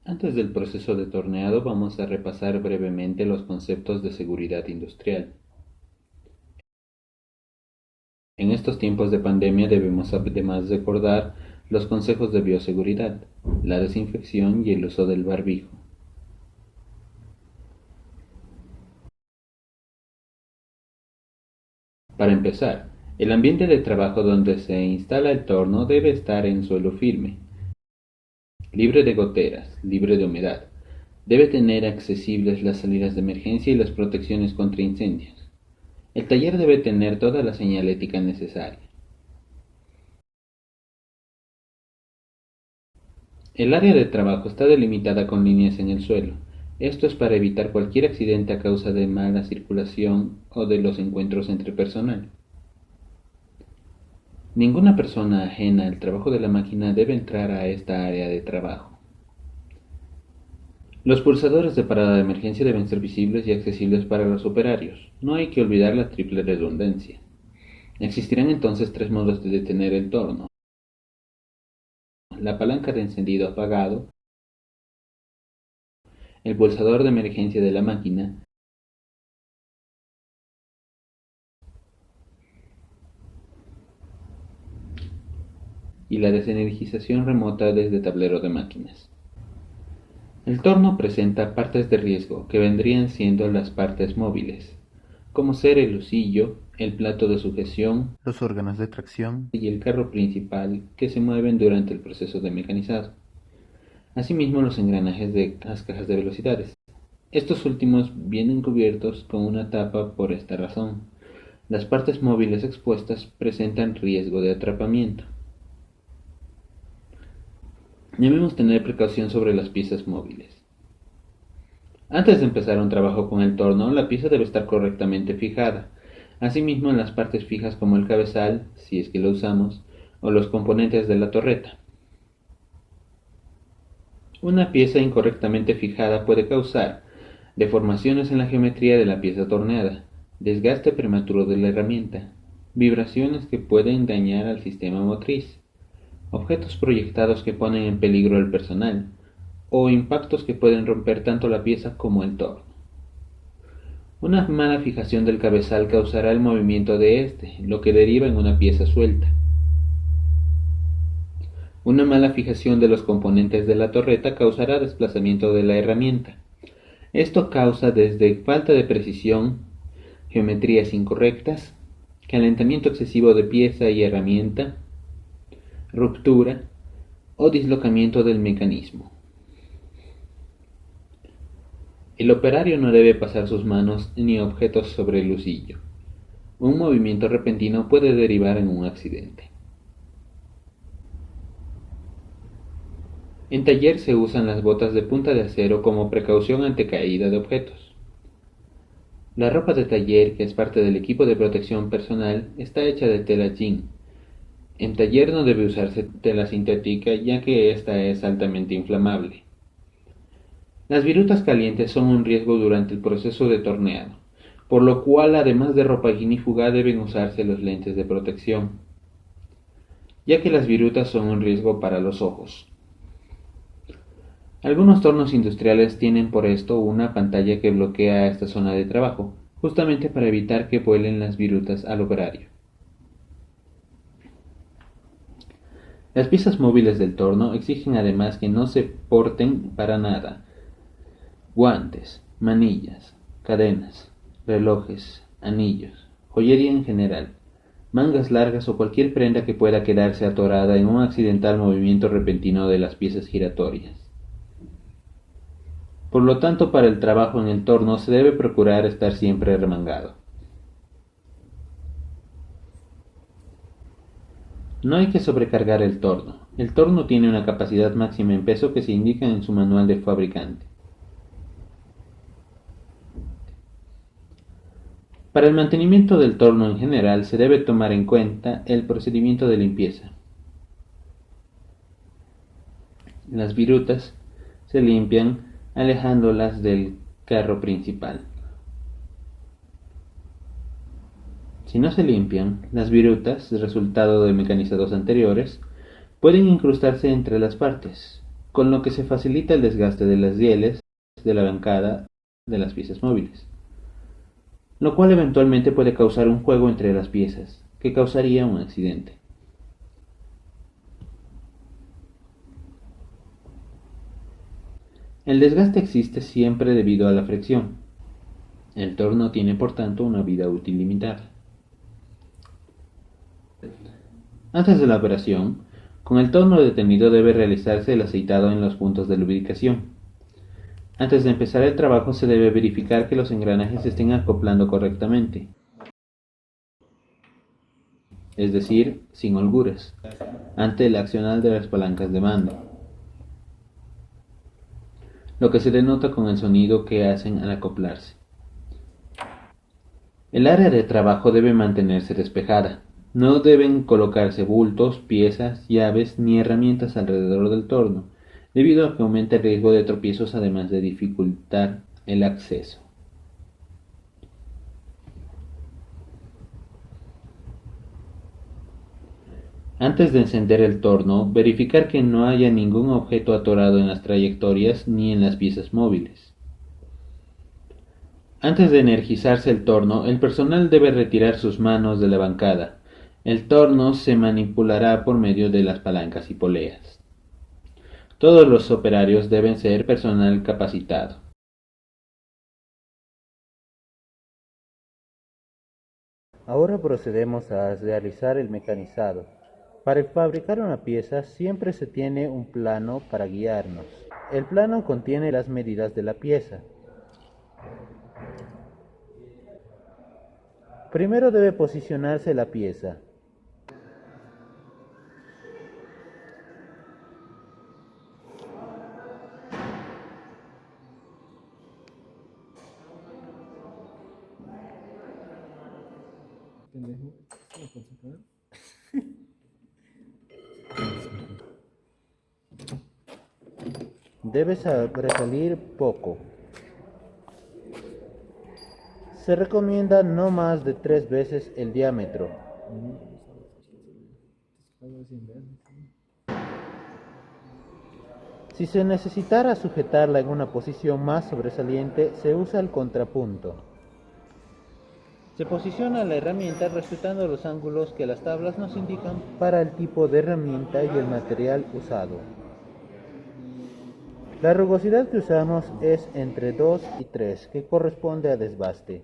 Antes del proceso de torneado vamos a repasar brevemente los conceptos de seguridad industrial. En estos tiempos de pandemia debemos además recordar los consejos de bioseguridad, la desinfección y el uso del barbijo. Para empezar, el ambiente de trabajo donde se instala el torno debe estar en suelo firme, libre de goteras, libre de humedad. Debe tener accesibles las salidas de emergencia y las protecciones contra incendios. El taller debe tener toda la señalética necesaria. El área de trabajo está delimitada con líneas en el suelo. Esto es para evitar cualquier accidente a causa de mala circulación o de los encuentros entre personal. Ninguna persona ajena al trabajo de la máquina debe entrar a esta área de trabajo. Los pulsadores de parada de emergencia deben ser visibles y accesibles para los operarios. No hay que olvidar la triple redundancia. Existirán entonces tres modos de detener el torno: la palanca de encendido apagado, el pulsador de emergencia de la máquina y la desenergización remota desde tablero de máquinas. El torno presenta partes de riesgo que vendrían siendo las partes móviles, como ser el husillo, el plato de sujeción, los órganos de tracción y el carro principal que se mueven durante el proceso de mecanizado. Asimismo, los engranajes de las cajas de velocidades. Estos últimos vienen cubiertos con una tapa por esta razón. Las partes móviles expuestas presentan riesgo de atrapamiento. Debemos tener precaución sobre las piezas móviles. Antes de empezar un trabajo con el torno, la pieza debe estar correctamente fijada. Asimismo, en las partes fijas como el cabezal, si es que lo usamos, o los componentes de la torreta. Una pieza incorrectamente fijada puede causar deformaciones en la geometría de la pieza torneada, desgaste prematuro de la herramienta, vibraciones que pueden dañar al sistema motriz, objetos proyectados que ponen en peligro al personal, o impactos que pueden romper tanto la pieza como el torno. Una mala fijación del cabezal causará el movimiento de este, lo que deriva en una pieza suelta. Una mala fijación de los componentes de la torreta causará desplazamiento de la herramienta. Esto causa desde falta de precisión, geometrías incorrectas, calentamiento excesivo de pieza y herramienta, ruptura o dislocamiento del mecanismo. El operario no debe pasar sus manos ni objetos sobre el husillo. Un movimiento repentino puede derivar en un accidente. En taller se usan las botas de punta de acero como precaución ante caída de objetos. La ropa de taller, que es parte del equipo de protección personal, está hecha de tela jean. En taller no debe usarse tela sintética, ya que esta es altamente inflamable. Las virutas calientes son un riesgo durante el proceso de torneado, por lo cual además de ropa ignífuga deben usarse los lentes de protección, ya que las virutas son un riesgo para los ojos. Algunos tornos industriales tienen por esto una pantalla que bloquea esta zona de trabajo, justamente para evitar que vuelen las virutas al operario. Las piezas móviles del torno exigen además que no se porten para nada guantes, manillas, cadenas, relojes, anillos, joyería en general, mangas largas o cualquier prenda que pueda quedarse atorada en un accidental movimiento repentino de las piezas giratorias. Por lo tanto, para el trabajo en el torno se debe procurar estar siempre remangado. No hay que sobrecargar el torno. El torno tiene una capacidad máxima en peso que se indica en su manual de fabricante. Para el mantenimiento del torno en general se debe tomar en cuenta el procedimiento de limpieza. Las virutas se limpian alejándolas del carro principal. Si no se limpian, las virutas, resultado de mecanizados anteriores, pueden incrustarse entre las partes. con lo que se facilita el desgaste de las rieles de la bancada de las piezas móviles, lo cual eventualmente puede causar un juego entre las piezas, que causaría un accidente. El desgaste existe siempre debido a la fricción. El torno tiene por tanto una vida útil limitada. Antes de la operación, con el torno detenido debe realizarse el aceitado en los puntos de lubricación. Antes de empezar el trabajo se debe verificar que los engranajes estén acoplando correctamente, es decir, sin holguras, ante el accionar de las palancas de mando, lo que se denota con el sonido que hacen al acoplarse. El área de trabajo debe mantenerse despejada. No deben colocarse bultos, piezas, llaves ni herramientas alrededor del torno, debido a que aumenta el riesgo de tropiezos además de dificultar el acceso. Antes de encender el torno, verificar que no haya ningún objeto atorado en las trayectorias ni en las piezas móviles. Antes de energizarse el torno, el personal debe retirar sus manos de la bancada. El torno se manipulará por medio de las palancas y poleas. Todos los operarios deben ser personal capacitado. Ahora procedemos a realizar el mecanizado. Para fabricar una pieza siempre se tiene un plano para guiarnos. El plano contiene las medidas de la pieza. Primero debe posicionarse la pieza. Debe sobresalir poco. Se recomienda no más de 3 veces el diámetro. Si se necesitara sujetarla en una posición más sobresaliente, se usa el contrapunto. Se posiciona la herramienta respetando los ángulos que las tablas nos indican para el tipo de herramienta y el material usado. La rugosidad que usamos es entre 2 y 3, que corresponde a desbaste.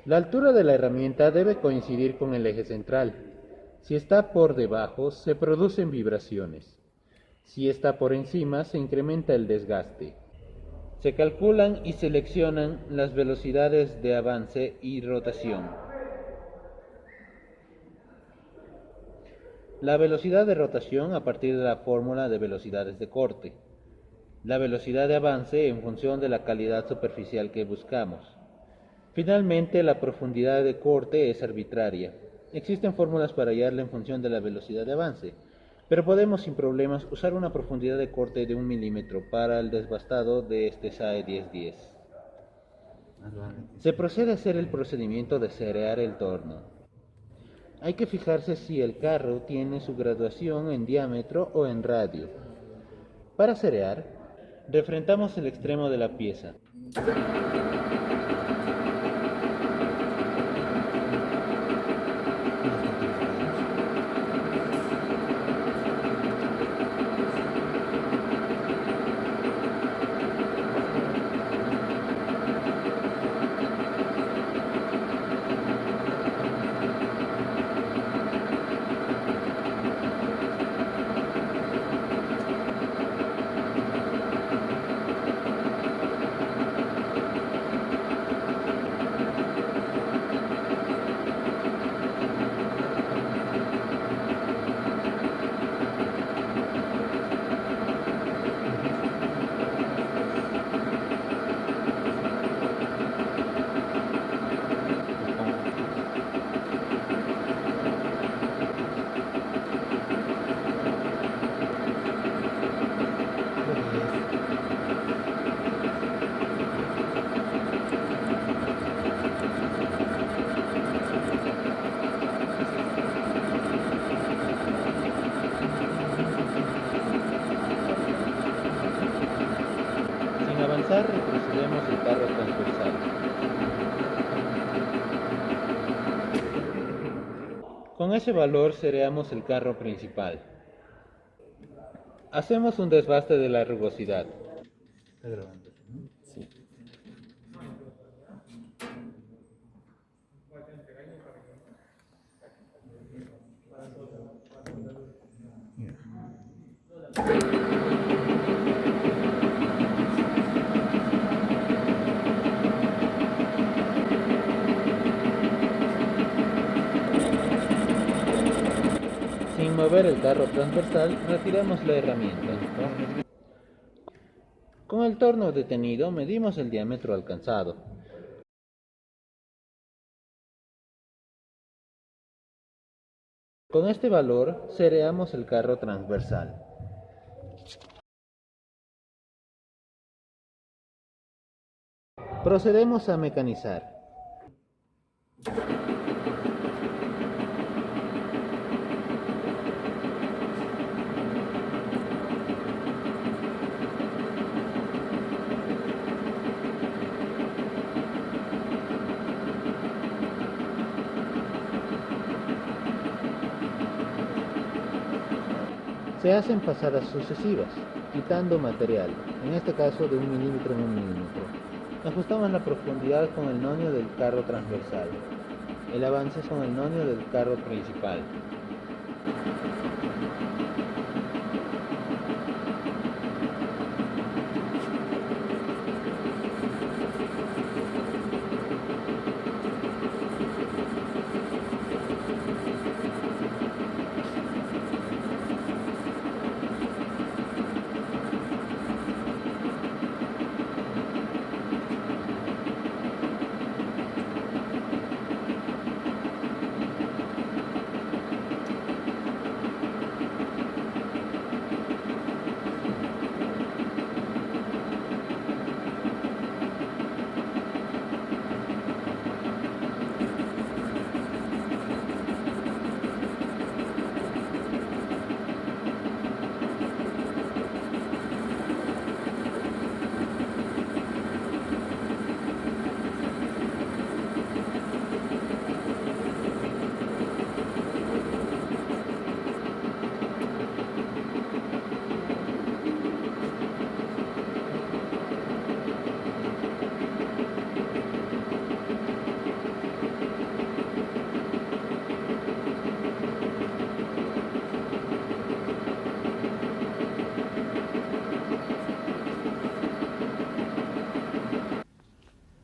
La altura de la herramienta debe coincidir con el eje central. Si está por debajo, se producen vibraciones. Si está por encima, se incrementa el desgaste. Se calculan y seleccionan las velocidades de avance y rotación. La velocidad de rotación a partir de la fórmula de velocidades de corte. La velocidad de avance en función de la calidad superficial que buscamos. Finalmente, la profundidad de corte es arbitraria. Existen fórmulas para hallarla en función de la velocidad de avance, pero podemos sin problemas usar una profundidad de corte de 1 milímetro para el desbastado de este SAE 1010. Se procede a hacer el procedimiento de cerear el torno. Hay que fijarse si el carro tiene su graduación en diámetro o en radio. Para cerear, refrentamos el extremo de la pieza. finalizar, retrocedemos el carro transversal. Con ese valor sereamos el carro principal. Hacemos un desbaste de la rugosidad. ¿Está grabando? Sí. Sin mover el carro transversal, retiramos la herramienta. Con el torno detenido, medimos el diámetro alcanzado. Con este valor, sereamos el carro transversal. Procedemos a mecanizar. Se hacen pasadas sucesivas, quitando material, en este caso de 1 milímetro en 1 milímetro. Ajustamos la profundidad con el nonio del carro transversal, el avance con el nonio del carro principal.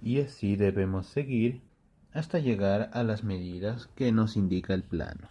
Y así debemos seguir hasta llegar a las medidas que nos indica el plano.